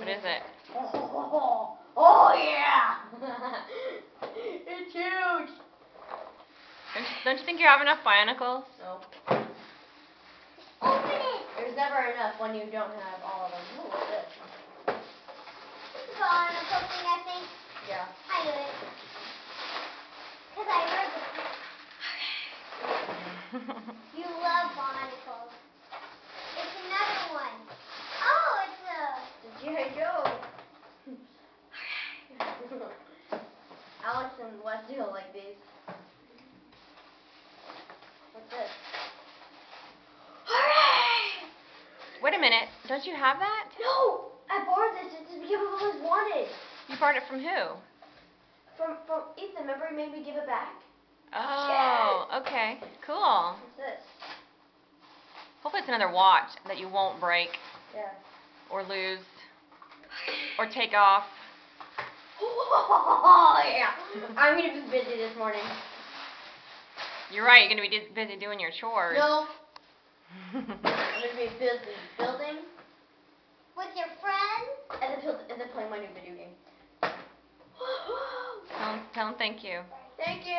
What is it? Oh yeah! It's huge! Don't you think you have enough Bionicles? No. Open it! There's never enough when you don't have all of them. Ooh, what's this? This is on something, I think. Yeah. I do it. Because I heard it. You love barnacles. It's another one. Oh, it's It's G.I. Joe. Alex and Wesley will like these. What's this? Hooray! Wait a minute. Don't you have that? No! I borrowed this. It's because I've always wanted. You borrowed it from who? From Ethan. Remember he made me give it back? Oh, okay. Cool. What's this? Hopefully it's another watch that you won't break Yeah. or lose or take off. Oh, yeah. I'm going to be busy this morning. You're right. You're going to be busy doing your chores. No. I'm going to be busy building with your friends. and then playing my new video game. Tell 'em thank you. Thank you.